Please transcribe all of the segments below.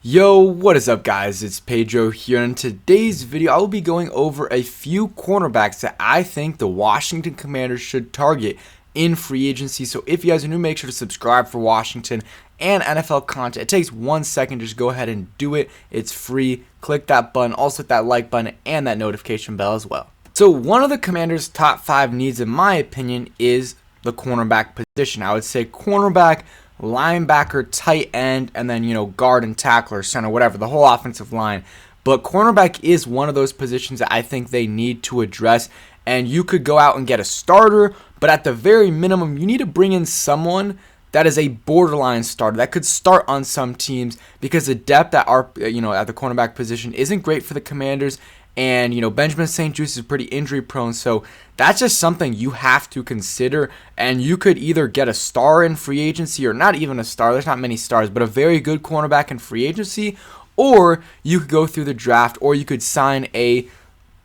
Yo, what is up guys? It's Pedro here, and in today's video I will be going over a few cornerbacks that I think the Washington Commanders should target in free agency. So if you guys are new, make sure to subscribe for Washington and NFL content. It takes 1 second, just go ahead and do it. It's free. Click that button, also hit that like button and that notification bell as well. So one of the Commanders' top 5 needs in my opinion is the cornerback position. I would say cornerback, linebacker, tight end, and then, guard and tackler, center, whatever, the whole offensive line. But cornerback is one of those positions that I think they need to address. And you could go out and get a starter, but at the very minimum, you need to bring in someone that is a borderline starter that could start on some teams, because the depth at at the cornerback position isn't great for the Commanders. And, Benjamin St-Juste is pretty injury prone. So that's just something you have to consider. And you could either get a star in free agency, or not even a star. There's not many stars, but a very good cornerback in free agency. Or you could go through the draft, or you could sign a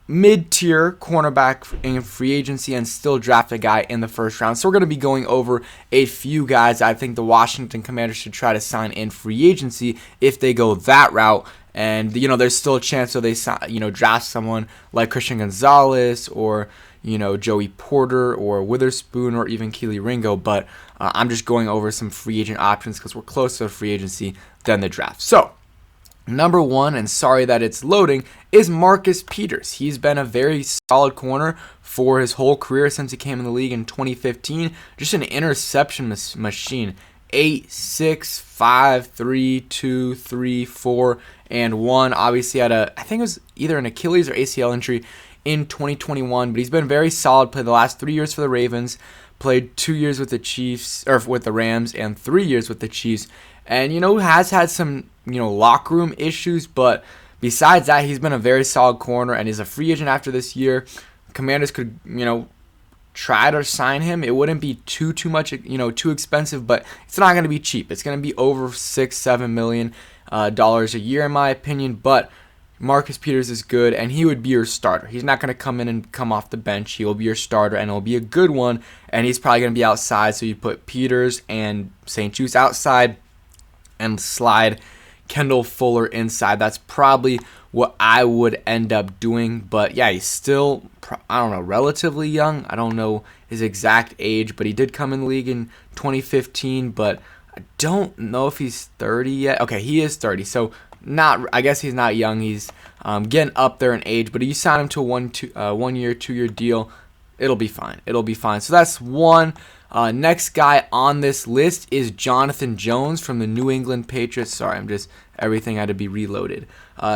mid-tier cornerback in free agency and still draft a guy in the first round. So we're going to be going over a few guys I think the Washington Commanders should try to sign in free agency if they go that route. And, there's still a chance that they, draft someone like Christian Gonzalez or, Joey Porter or Witherspoon or even Keely Ringo. But I'm just going over some free agent options because we're closer to free agency than the draft. So, number one, and sorry that it's loading, is Marcus Peters. He's been a very solid corner for his whole career since he came in the league in 2015. Just an interception machine. 8, 6, 5, 3, 2, 3, 4, and 1. Obviously had I think it was either an Achilles or ACL injury in 2021, but he's been very solid. Played the last 3 years for the Ravens, played 2 years with the Chiefs, or with the Rams, and 3 years with the Chiefs. And, has had some, locker room issues, but besides that, he's been a very solid corner, and he's a free agent after this year. Commanders could, try to sign him. It wouldn't be too much, too expensive, but it's not going to be cheap. It's going to be over $6-7 million dollars a year, in my opinion. But Marcus Peters is good, and he would be your starter. He's not going to come in and come off the bench. He will be your starter, and it'll be a good one. And he's probably going to be outside, so you put Peters and St-Juste outside and slide Kendall Fuller inside. That's probably what I would end up doing. But yeah, he's still, I don't know, relatively young. I don't know his exact age, but he did come in the league in 2015, but I don't know if he's 30 yet. Okay, he is 30, so I guess he's not young. He's getting up there in age, but if you sign him to a 1 year, 2 year deal, it'll be fine. It'll be fine. So that's one. Next guy on this list is Jonathan Jones from the New England Patriots. Sorry, everything had to be reloaded.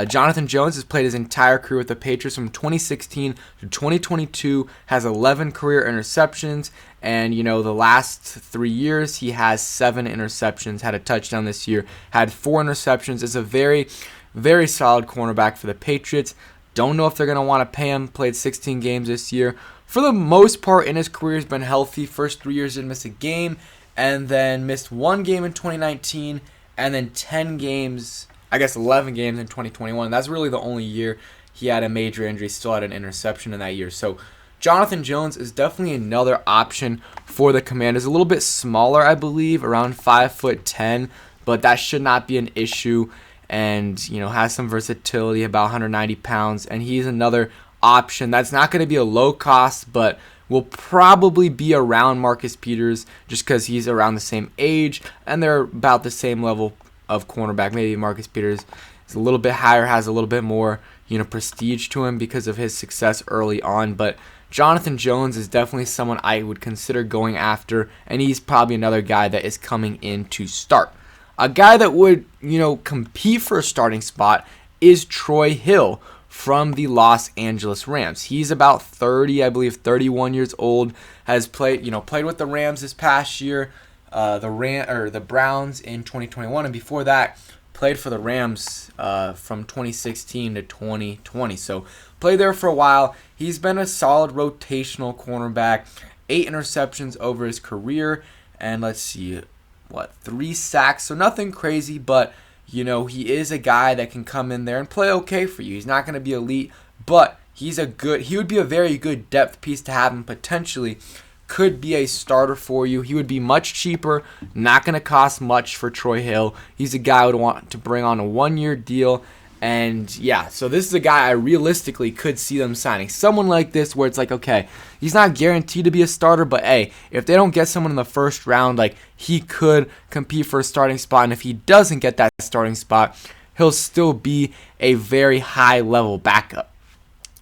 Jonathan Jones has played his entire career with the Patriots from 2016 to 2022, has 11 career interceptions, and, the last 3 years he has 7 interceptions, had a touchdown this year, had 4 interceptions. Is a very, very solid cornerback for the Patriots. Don't know if they're going to want to pay him. Played 16 games this year. For the most part in his career, he's been healthy. First 3 years didn't miss a game, and then missed 1 game in 2019, and then 10 games, 11 games in 2021. That's really the only year he had a major injury. Still had an interception in that year. So Jonathan Jones is definitely another option for the Commanders. A little bit smaller, I believe, around 5'10", but that should not be an issue. And, has some versatility, about 190 pounds. And he's another option that's not going to be a low cost, but will probably be around Marcus Peters just because he's around the same age and they're about the same level of cornerback. Maybe Marcus Peters is a little bit higher, has a little bit more, prestige to him because of his success early on. But Jonathan Jones is definitely someone I would consider going after, and he's probably another guy that is coming in to start. A guy that would, compete for a starting spot is Troy Hill from the Los Angeles Rams. He's about 30, I believe 31 years old, has played with the Rams this past year, the Browns in 2021, and before that played for the Rams from 2016 to 2020. So played there for a while. He's been a solid rotational cornerback, 8 interceptions over his career, and let's see, 3 sacks. So nothing crazy, but he is a guy that can come in there and play okay for you. He's not going to be elite, but he would be a very good depth piece to have him potentially could be a starter for you. He would be much cheaper, not going to cost much for Troy Hill. He's a guy I would want to bring on a 1-year deal. And yeah, so this is a guy I realistically could see them signing. Someone like this where it's like, okay, he's not guaranteed to be a starter, but hey, if they don't get someone in the first round, like, he could compete for a starting spot. And if he doesn't get that starting spot, he'll still be a very high level backup.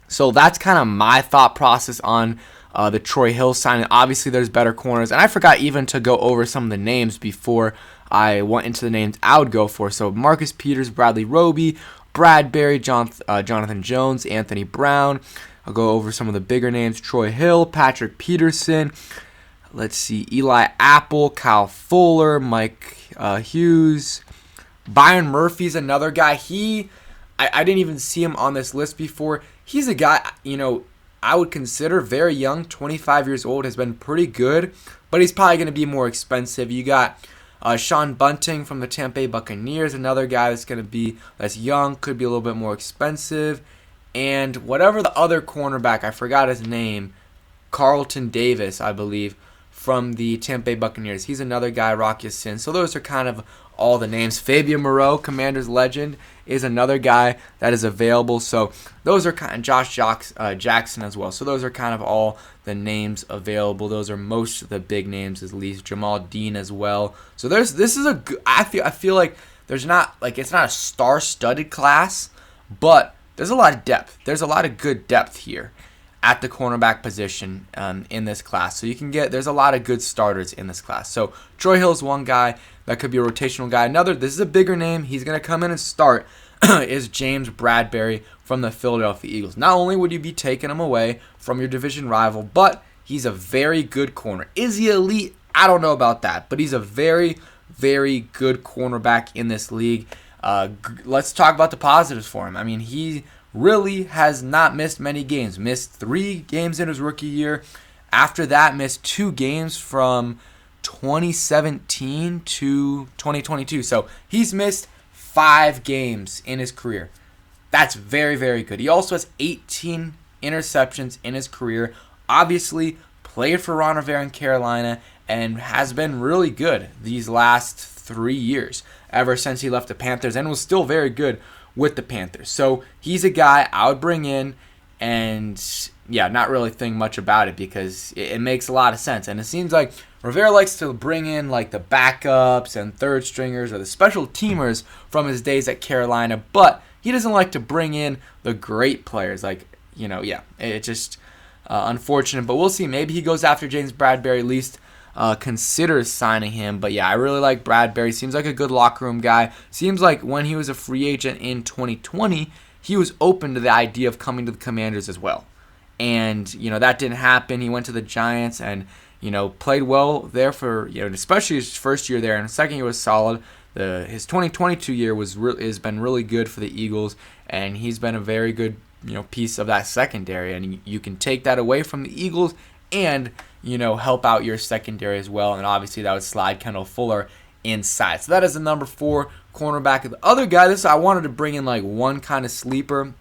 So that's kind of my thought process on the Troy Hill signing. Obviously, there's better corners. And I forgot even to go over some of the names before I went into the names I would go for. So Marcus Peters, Bradley Roby, Bradberry, Jonathan Jones, Anthony Brown. I'll go over some of the bigger names. Troy Hill, Patrick Peterson. Let's see. Eli Apple, Kyle Fuller, Mike Hughes. Byron Murphy's another guy. I didn't even see him on this list before. He's a guy, I would consider very young, 25 years old, has been pretty good, but he's probably going to be more expensive. You got Sean Bunting from the Tampa Bay Buccaneers, another guy that's young, could be a little bit more expensive. And whatever the other cornerback, I forgot his name, Carlton Davis, I believe, from the Tampa Bay Buccaneers. He's another guy, Rock Ya-Sin. So those are kind of all the names. Fabian Moreau, Commanders legend, is another guy that is available. So those are kind of Josh Jackson as well. So those are kind of all the names available. Those are most of the big names, at least. Jamal Dean as well. So I feel like there's not, like, it's not a star-studded class, but there's a lot of depth. There's a lot of good depth here at the cornerback position in this class. So there's a lot of good starters in this class. So Troy Hill's one guy that could be a rotational guy. This is a bigger name. He's going to come in and start, is James Bradberry from the Philadelphia Eagles. Not only would you be taking him away from your division rival, but he's a very good corner. Is he elite? I don't know about that, but he's a very, very good cornerback in this league. Let's talk about the positives for him. I mean, he really has not missed many games. Missed 3 games in his rookie year. After that, missed 2 games from 2017 to 2022. So he's missed 5 games in his career. That's very, very good. He also has 18 interceptions in his career. Obviously, played for Ron Rivera in Carolina and has been really good these last 3 years, ever since he left the Panthers, and was still very good with the Panthers. So he's a guy I would bring in, and yeah, not really think much about it because it makes a lot of sense. And it seems like Rivera likes to bring in like the backups and third stringers or the special teamers from his days at Carolina, but he doesn't like to bring in the great players. It's just unfortunate, but we'll see. Maybe he goes after James Bradberry, at least considers signing him. But yeah, I really like Bradberry. Seems like a good locker room guy. Seems like when he was a free agent in 2020, he was open to the idea of coming to the Commanders as well. And, that didn't happen. He went to the Giants and, played well there for, especially his first year there. And the second year was solid. His 2022 year has been really good for the Eagles. And he's been a very good, piece of that secondary. And you can take that away from the Eagles and, help out your secondary as well. And obviously that would slide Kendall Fuller inside. So that is the number 4 cornerback. The other guy, I wanted to bring in like one kind of sleeper.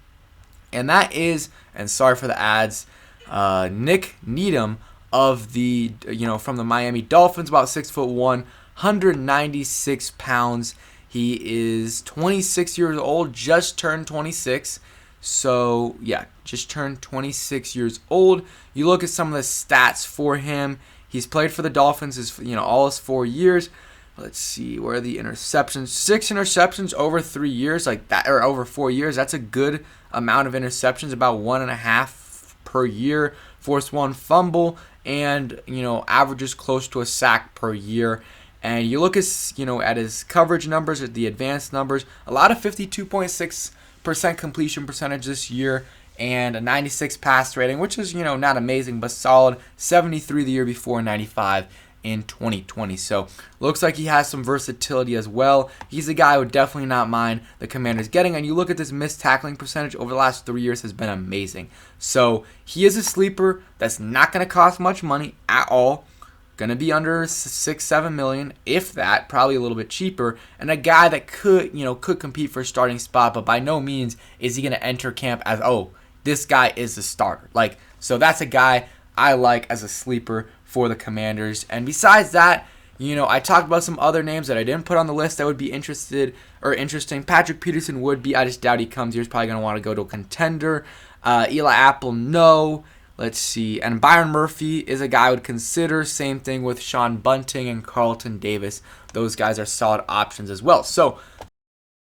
And that is, and sorry for the ads, Nick Needham of the, from the Miami Dolphins, about 6'1", 196 pounds. He is 26 years old, just turned 26. So, yeah, just turned 26 years old. You look at some of the stats for him. He's played for the Dolphins all his 4 years. Let's see, where are the interceptions? 6 interceptions over 3 years, like that, or over 4 years. That's a good amount of interceptions, about 1.5 per year. Forced 1 fumble, and averages close to a sack per year. And you look at his coverage numbers, at the advanced numbers, a lot of 52.6% completion percentage this year, and a 96 pass rating, which is not amazing but solid. 73 the year before, 95 in 2020. So looks like he has some versatility as well. He's a guy I would definitely not mind the Commanders getting. And you look at this missed tackling percentage over the last 3 years has been amazing. So he is a sleeper that's not going to cost much money at all. Going to be under $6-7 million, if that, probably a little bit cheaper, and a guy that could compete for a starting spot, but by no means is he going to enter camp as, this guy is the starter. So that's a guy I like as a sleeper for the Commanders. And besides that, I talked about some other names that I didn't put on the list that would be interesting. Patrick Peterson would be. I just doubt he comes here. He's probably going to want to go to a contender. Eli Apple, no. Let's see. And Byron Murphy is a guy I would consider. Same thing with Sean Bunting and Carlton Davis. Those guys are solid options as well. So